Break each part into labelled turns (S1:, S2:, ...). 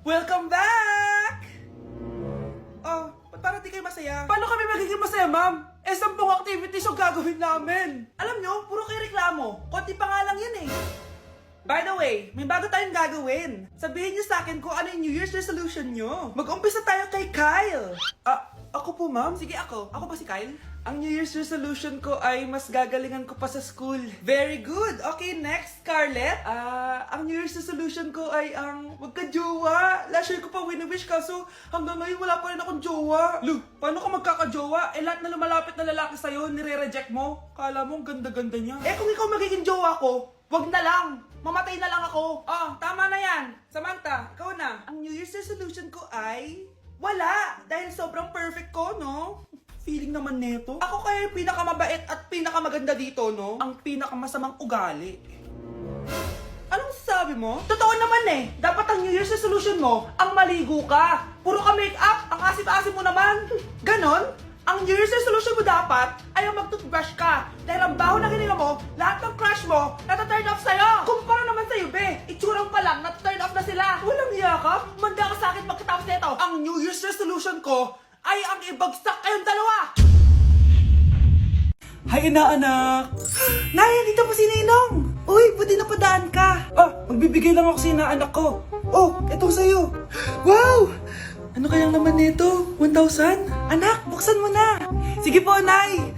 S1: Welcome back! Oh, ba't parang di kayo masaya? Paano kami magiging masaya, ma'am? 10 activities ang gagawin namin. Alam nyo, puro kayo reklamo. Konti pa nga lang yan eh. By the way, may bago tayong gagawin. Sabihin nyo sa akin kung ano yung New Year's resolution nyo. Mag-umpisa tayo kay Kyle. Ako po, ma'am? Sige, ako. Ako ba si Kyle? Ang New Year's resolution ko ay mas gagalingan ko pa sa school. Very good! Okay, next, Scarlett. Ang New Year's resolution ko ay ang magka-jowa. Last year ko pa wini-wish kaso hanggang ngayon wala pa rin akong jowa. Lu, paano ka magkaka-jowa? Lahat na lumalapit na lalaki sa'yo, nire-reject mo. Kala mo ang ganda-ganda niya. Kung ikaw magiging jowa ko, wag na lang. Mamatay na lang ako. Tama na yan. Samantha, ikaw na. Ang New Year's resolution ko ay wala. Dahil sobrang perfect ko, no? Feeling naman neto. Ako kaya yung pinakamabait at pinakamaganda dito, no? Ang pinakamasamang ugali. Anong sabi mo? Totoo naman eh. Dapat ang New Year's resolution mo, ang maligo ka. Puro ka make-up, ang asim-asim mo naman. Ganon? Ang New Year's resolution mo dapat ay ang mag-toothbrush ka. Dahil ang baho na hininga mo, lahat ng crush mo, nata-turn off sa'yo. Kumpara naman sa'yo, be. Itsurang pa lang, nata-turn off na sila. Walang iya ka? Manda ka sa akin pagkatapos nito. Ang New Year's resolution ko ay ang ibagsak kayong dalawa. Hi, inaanak. Nay, dito po si Ninong. Uy, buti napadaan ka. Magbibigay lang ako sa inaanak ko. Etong sa'yo. Wow! Ano kayang laman nito? 1,000? Anak, buksan mo na. Sige po, Nay.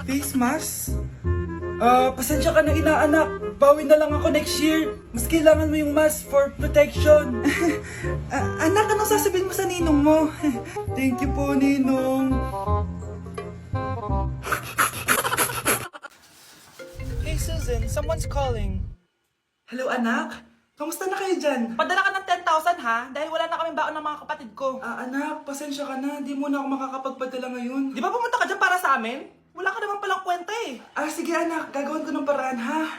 S1: Face mask? Pasensya ka na inaanak. Bawi na lang ako next year. Mas kailangan mo yung mask for protection. Anak, anong sasabihin mo sa ninong mo? Thank you po, Ninong. Hey, Susan. Someone's calling. Hello, anak. Kamusta na kayo dyan? Padala ka ng 10,000 ha? Dahil wala na kaming baon ng mga kapatid ko. Anak, pasensya ka na. Di mo na ako makakapagpadala ngayon. Di ba pumunta ka dyan para sa amin? Wala ka naman palang kwenta eh. Sige anak, gagawin ko ng paraan ha.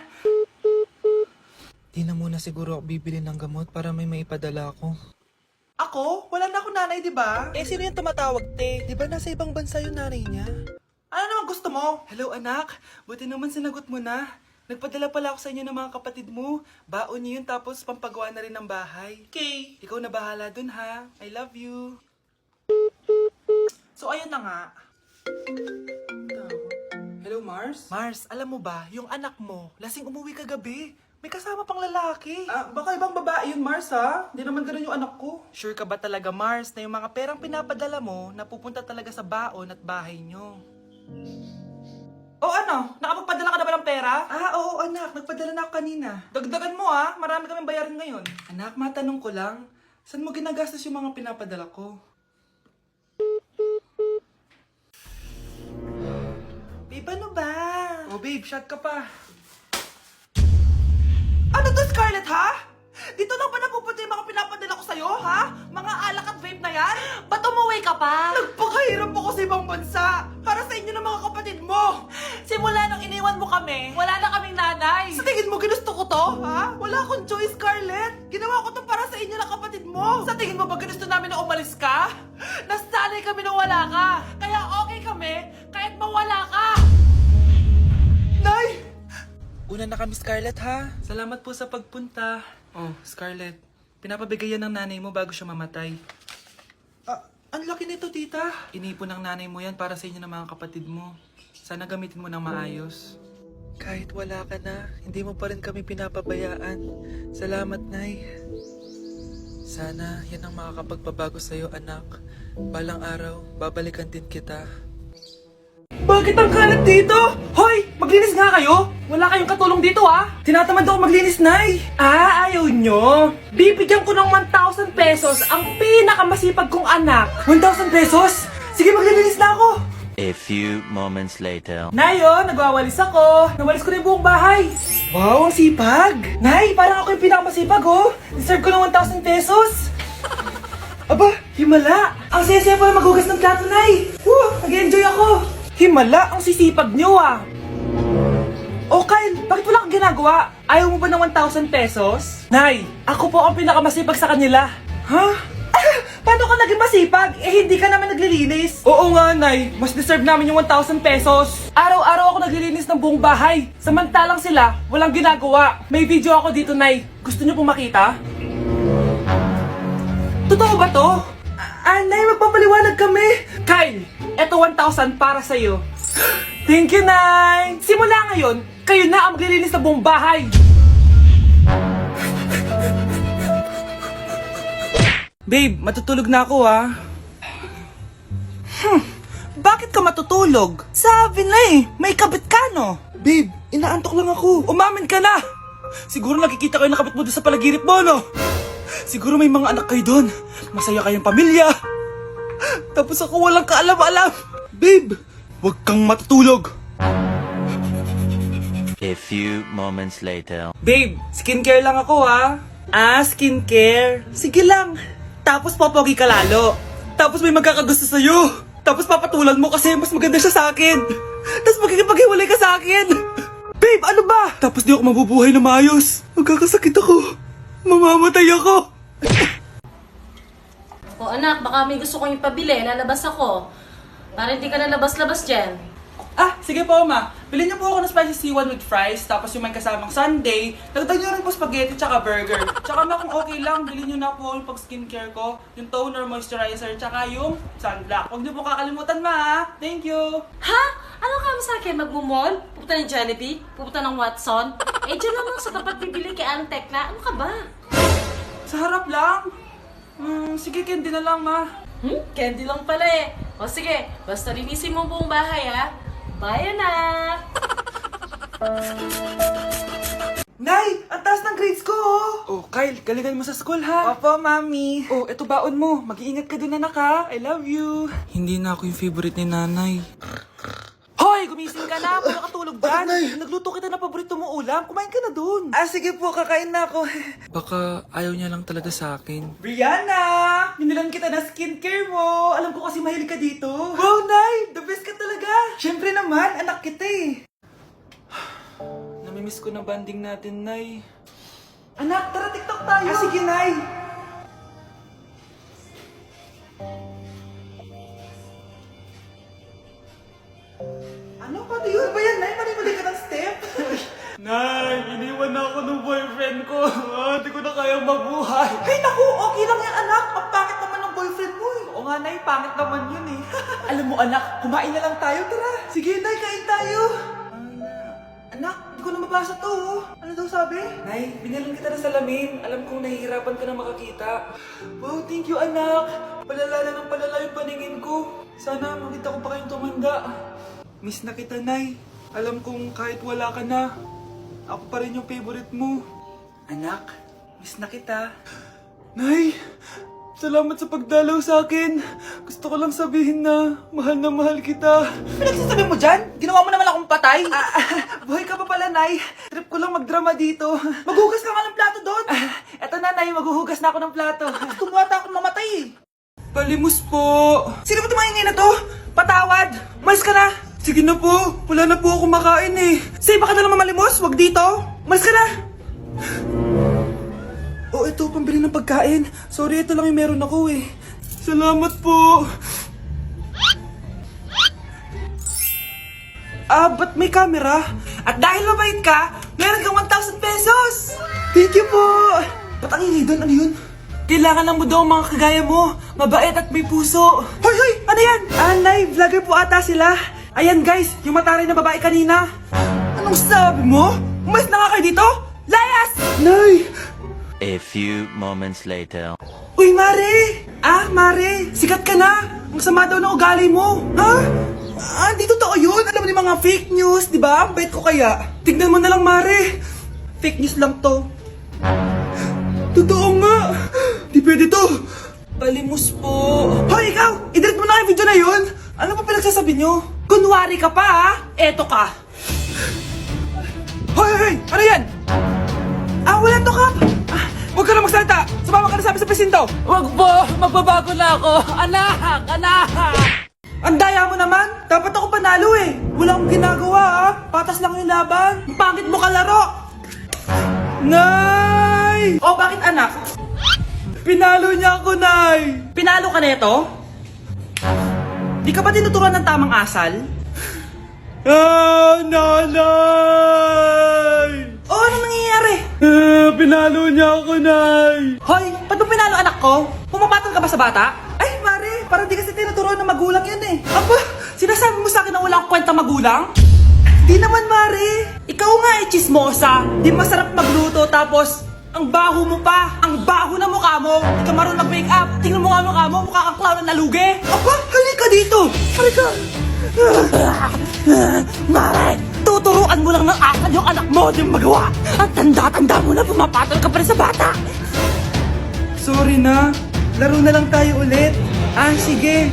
S1: Di na muna siguro ako bibili ng gamot para may maipadala ako. Ako? Wala na akong nanay, di ba? Sino yung tumatawag, te? Di ba nasa ibang bansa yung nanay niya? Ano naman gusto mo? Hello anak, buti naman sinagot mo na. Nagpadala pala ako sa inyo ng mga kapatid mo. Baon niyo yun tapos pampagawa na rin ng bahay. Okay, ikaw na bahala dun ha. I love you. So ayun na nga. Hello, Mars? Mars, alam mo ba, yung anak mo, lasing umuwi kagabi. May kasama pang lalaki. Baka ibang babae yun, Mars, ha? Hindi naman ganun yung anak ko. Sure ka ba talaga, Mars, na yung mga perang pinapadala mo, napupunta talaga sa baon at bahay nyo? Ano? Nakapagpadala ka na ba ng pera? Oo, anak. Nagpadala na ako kanina. Dagdagan mo, ha? Marami kaming bayarin ngayon. Anak, matanong ko lang, saan mo ginagastos yung mga pinapadala ko? Babe, ano ba? Babe, shot ka pa. Ano to, Scarlett, ha? Dito lang ba napupunta yung mga pinapadala ko sa'yo, ha? Mga alak at vape na yan? Ba't umuwi ka pa? Nagpakahirap ako sa ibang bansa. Para sa inyo ng mga kapatid mo. Simula nung iniwan mo kami, wala na kaming nanay. Sa tingin mo, ginusto ko to, ha? Wala akong choice, Scarlett. Ginawa ko to para sa inyo ng kapatid mo. Sa tingin mo ba ginusto namin na umalis ka? Nasanay kami na wala ka. Kaya okay kami, kahit mawala ka. Nay! Una na kami, Scarlett, ha? Salamat po sa pagpunta. Scarlett, pinapabigay yan ng nanay mo bago siya mamatay. Ang laki nito, tita. Inipon ng nanay mo yan para sa inyo ng mga kapatid mo. Sana gamitin mo ng maayos. Kahit wala ka na, hindi mo pa rin kami pinapabayaan. Salamat, Nay. Sana yan ang makakapagpabago sa'yo, anak. Balang araw, babalikan din kita. Bakit ang kalat dito? Hoy! Maglinis nga kayo! Wala kayong katulong dito, ha? Tinatamad ako maglinis, Nay! Ayaw nyo? Bibigyan ko ng 1,000 pesos ang pinakamasipag kong anak. 1,000 pesos? Sige, maglilinis na ako!
S2: A few moments later.
S1: Nay, nagwawalis ako. Nawalis ko na yung buong bahay. Wow, ang sipag! Nay, parang ako yung pinakamasipag, Deserve ko ng 1,000 pesos. Aba, himala! Ang saya-saya pala maghugas ng plato, Nay! Nag-enjoy ako! Himala, ang sisipag nyo, Kyle, bakit wala kang ginagawa? Ayaw mo ba ng 1,000 pesos? Nay, ako po ang pinakamasipag sa kanila. Ha? Paano ka naging masipag? Eh, hindi ka naman naglilinis. Oo nga, Nay. Mas deserve namin yung 1,000 pesos. Araw-araw ako naglilinis ng buong bahay. Samantalang sila, walang ginagawa. May video ako dito, Nay. Gusto niyo pong makita? Totoo ba to? Nay, magpapaliwanag kami. Kyle, eto 1,000 para sa'yo. Thank you, Nay. Simula ngayon, kayo na ang maglilinis ng buong bahay. Babe, matutulog na ako Bakit ka matutulog? Sabi na may kabit ka no? Babe, inaantok lang ako. Umamin ka na! Siguro nakikita kayo nakabit mo doon sa palaginip mo, no? Siguro may mga anak kayo doon. Masaya kayong pamilya. Tapos ako walang kaalam-alam. Babe, huwag kang matutulog.
S2: A few moments later.
S1: Babe, skincare lang ako skincare. Sige lang. Tapos popogi ka lalo. Tapos may magkakagusto sa'yo. Tapos papatulan mo kasi mas maganda siya sa akin. Tapos magkikipaghiwalay ka sa akin. Babe, ano ba? Tapos di ako mabubuhay na maayos. Magkakasakit ako. Mamamatay ako.
S3: O anak, baka may gusto kong ipabili. Lalabas ako. Para hindi ka nalabas-labas dyan.
S1: Sige po, ma. Bilhin niyo po ako ng spicy C1 with fries, tapos yung may kasamang sundae. Dagdag niyo rin po spaghetti tsaka burger. Tsaka ma, kung okay lang, bilhin niyo na po yung pag skincare ko, yung toner, moisturizer, tsaka yung sunblock. Huwag niyo po kakalimutan, ma. Thank you.
S3: Ha? Ano ka sa akin? Magmumall? Pupunta ng Jollibee? Pupunta ng Watson? Eh, dyan naman sa tapat bibili kay Aling Tekla. Ano ka ba?
S1: Sa harap lang. Sige, candy na lang, ma.
S3: Candy lang pala eh. O sige, basta linisin mo ang buong bahay Bye, anak!
S1: Nay, ang taas ng grades ko, Oh, Kyle, galingan mo sa school, ha? Opo, mami. Oh, eto baon mo. Mag-iingat ka dun, anak, ha? I love you. Hindi na ako yung favorite ni nanay. Hoy, gumising ka na. Wala ka tulog dyan. Nagluto kita ng paborito mo ulam. Kumain ka na dun. Sige po, kakain na ako. Baka ayaw niya lang talaga sa akin. Brianna! Ninilan kita na skincare mo. Alam ko kasi mahilig ka dito. Wow, Nay! The best ka talaga. Siyempre naman, anak kita Namimiss ko na banding natin, Nay. Anak, tara TikTok tayo. Sige, Nay. Ano? Paano yun? Ba yan, Nay? Mali ka ng step? Nay, iniwan na ako ng boyfriend ko. Hindi ko na kayang mabuhay. Ay, naku! Okay lang yan, anak. Ang pangit naman ng boyfriend mo Oo nga, Nay. Pangit naman yun Alam mo, anak, kumain na lang tayo. Tara. Sige, Nay, kain tayo. Anak, hindi ko na mabasa to. Ano daw sabi? Nay, binilhan kita ng salamin. Alam kong nahihirapan ka na makakita. Wow, thank you, anak. Palala na ng palala yung paningin ko. Sana makita ko pa kayong tumanda. Miss na kita, Nay. Alam kong kahit wala ka na, ako pa rin yung favorite mo. Anak, miss na kita. Nay, salamat sa pagdalaw sa akin. Gusto ko lang sabihin na mahal kita. Pinagsasabi mo dyan? Ginawa mo naman akong patay. Buhay ka pa pala, Nay. Trip ko lang magdrama dito. Maghugas ka nga ng plato doon. Eto na, Nay. Maghuhugas na ako ng plato. Tumata akong mamatay Palimus po. Sino ba tumahingay na to? Patawad. Malis ka na. Sige na po. Wala na po ako makain Say, baka na naman malimos. Wag dito. Malis ka na. Oh, ito, pambili ng pagkain. Sorry, ito lang yung meron ako Salamat po. Ba't may camera? At dahil mabait ka, meron kang 1,000 pesos! Thank you po! Ba't ang ingay doon? Ano yun? Kailangan lang mo daw ang mga kagaya mo. Mabait at may puso. Hoy! Ano yan? Nay, vlogger po ata sila. Ayan guys, yung mataray na babae kanina. Anong sabi mo? Umalis na nga kayo dito? Layas! Nay!
S2: A few moments later.
S1: Uy, Mare! Mare! Sikat ka na! Ang sama daw ng ugali mo! Ha? Di totoo yun! Alam mo yung mga fake news, di ba? Ang bait ko kaya. Tignan mo na lang, Mare! Fake news lang to. Totoo nga! Di pwede to! Palimus po! Hoy, ikaw! I-delete mo na yung video na yun! Ano pa pinagsasabi nyo? Kunwari ka pa, Eto ka! Hoy! Ano yan? Wala to, Kap! Huwag ka na magsalita! Sumama ka na sa amin sa presinto! Huwag po! Magbabago na ako! Anak! Ang daya mo naman! Dapat ako panalo Wala akong ginagawa Patas lang yung laban! Ang pangit mo kalaro! Nay! Bakit anak? Pinalo niya ako, Nay! Pinalo ka neto? Di ka ba tinuturuan ng tamang asal? Nanay! Oh, ano nangyayari? Pinalo niya ako, Nay! Hoy, ba't mo pinalo anak ko? Pumapatol ka ba sa bata? Ay, Mare, parang di kasi tinuturuan ng magulang yan eh. Aba, sinasabi mo sa akin na wala akong kwenta magulang? Di naman, Mare. Ikaw nga eh, chismosa. Di masarap magluto tapos ang baho mo pa. Ang baho na mukha mo. Di ka marunong mag-make up. Tingnan mo nga mukha mo. Mukha kang clown na nalugi. Aba, halika dito. Halika. Mare, tuturuan mo lang ng asal yung anak mo. Di mo magawa. Ang tanda-tanda mo na pumapatol ka pa rin sa bata. Sorry na. Laro na lang tayo ulit. Ah, sige.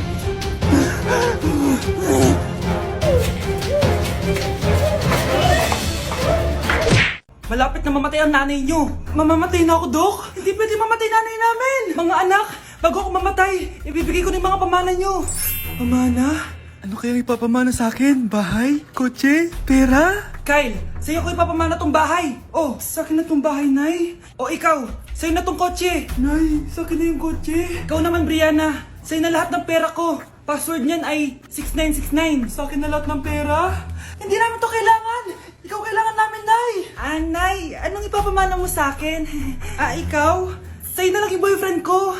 S1: Malapit na mamatay ang nanay nyo. Mamamatay na ako, Dok. Hindi pwede mamatay nanay namin. Mga anak, bago ako mamatay, ibibigay ko na yung mga pamana nyo. Pamana? Ano kayang ipapamana sa akin? Bahay? Kotse? Pera? Kyle, sa'yo ko ipapamana tong bahay. Oh, sa akin na tong bahay, Nay. O ikaw, sa'yo na tong kotse. Nay, sa akin na yung kotse. Ikaw naman, Brianna, sa'yo na lahat ng pera ko. Password niyan ay 6969. Sa akin na lahat ng pera? Hindi namin to kailangan. Ikaw kailangan namin, Nay. Ah, Nay, anong ipapamana mo sa akin? Ikaw? Sa'yo na lang yung boyfriend ko.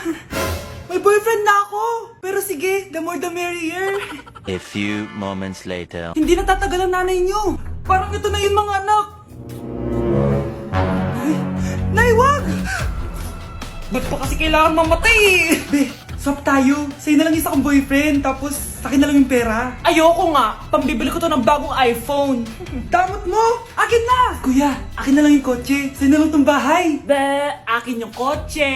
S1: May boyfriend na ako. Pero sige, the more the merrier.
S2: A few moments later.
S1: Hindi na tatagal ang nanay niyo. Parang ito na yun, mga anak. Nay, wag! Ba't pa kasi kailangan mamatay eh? Be, swap tayo. Sa'yo na lang isa kong boyfriend, tapos akin na lang yung pera. Ayoko nga. Pambibili ko to ng bagong iPhone. Damot mo! Akin na! Kuya, akin na lang yung kotse. Sa'yo na lang tong bahay. Be, akin yung kotse.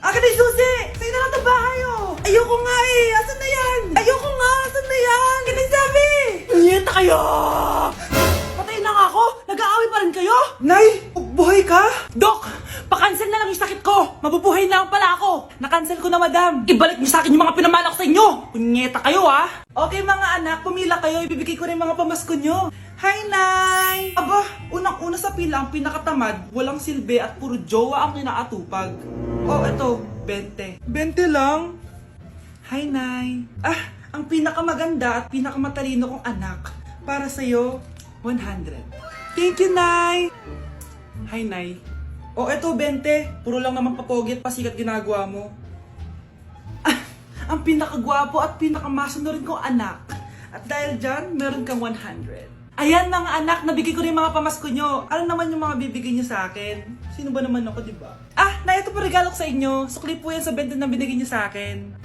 S1: Akin na yung susi! Sa'yo na lang tong bahay, oh! Ayoko nga eh! Asan na yan? Ayoko nga! Asan na yan? Kinagsabi! Niyenta kayo! Patay na nga ako! Nag-aaway pa rin kayo? Nay! Buhay ka? Dok! Pa-cancel na lang yung sakit ko! Mabubuhay na lang pala ako! Na-cancel ko na, madam! Ibalik niyo sa akin yung mga pinamana ko sa inyo! Punyeta kayo, ha? Okay, mga anak, pumila kayo. Ibibigay ko rin mga pamasko nyo. Hi, Nay! Aba, unang-una sa pila ang pinakatamad, walang silbi at puro jowa ang kinaatupag. Oh, eto, 20. 20 lang? Hi, Nay! Ah, ang pinakamaganda at pinakamatalino kong anak. Para sa'yo, 100. Thank you, Nay! Hi, Nay. O, eto, 20. Puro lang naman papogi at pasikat ginagawa mo. Ah, ang pinakagwapo at pinakamasunod kong anak. At dahil dyan, meron kang 100. Ayan, mga anak, nabigay ko rin mga pamasko nyo. Ano naman yung mga bibigay nyo sa akin? Sino ba naman ako, di ba? Ah, na ito po regalo ko sa inyo. Sukli po yan sa 20 na binigay nyo sa akin.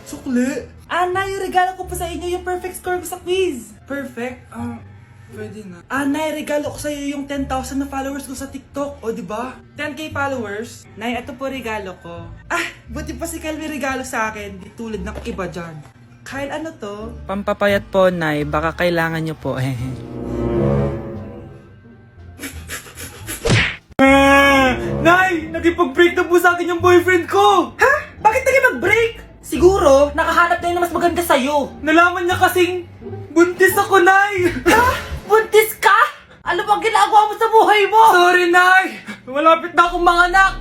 S1: Sukli? Ah, na, yung regalo ko po sa inyo, yung perfect score ko sa quiz. Perfect? Pwede na. Nay, regalo ko sa'yo yung 10,000 na followers ko sa TikTok. O, diba? 10k followers. Nay, ito po regalo ko. Ah, buti pa si Kyle may regalo sa akin. Di tulad ng iba dyan. Kyle, ano to?
S4: Pampapayat po, Nay. Baka kailangan nyo po.
S1: Nay, nakipag-break na po sa akin yung boyfriend ko. Ha? Bakit nakipag-break? Siguro, nakahanap na yun na mas maganda sa'yo. Nalaman niya kasing buntis ako, Nay. Ha? Buntis ka? Ano bang ginagawa mo sa buhay mo? Sorry, Nay. Malapit na akong manganak.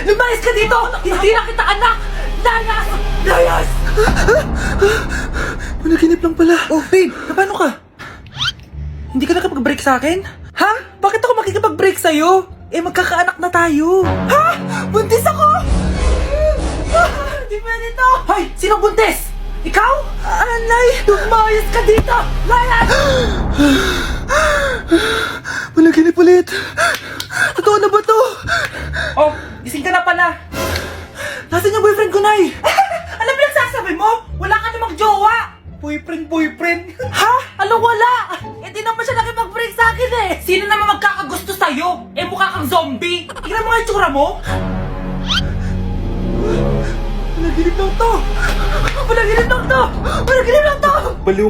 S1: Lumayas ka dito! Hindi na kita anak! Layas! Layas! Panaginip lang pala. Oh, babe, paano ka? Hindi ka nakapag-break sa akin? Ha? Bakit ako makikipag-break sa'yo? Eh, magkakaanak na tayo. Ha? Buntis ako? Di pwede to! Hoy! Sino buntis? Ikaw? Nay! Lumayas ka dito! Layas! Panaginip ulit. Totoo na ba to? Oh, gising ka na pala. Nasaan yung boyfriend ko, Nay? Alam mo yung sasabi mo? Wala ka namang jowa. Boyfriend? Ha? Ano wala? Eh di naman siya nakipag-break sa akin eh. Sino naman magkakagusto sa'yo? Eh mukha kang zombie. Tignan mo nga yung tsura mo. Panaginip lang to. Panaginip lang to. Baliw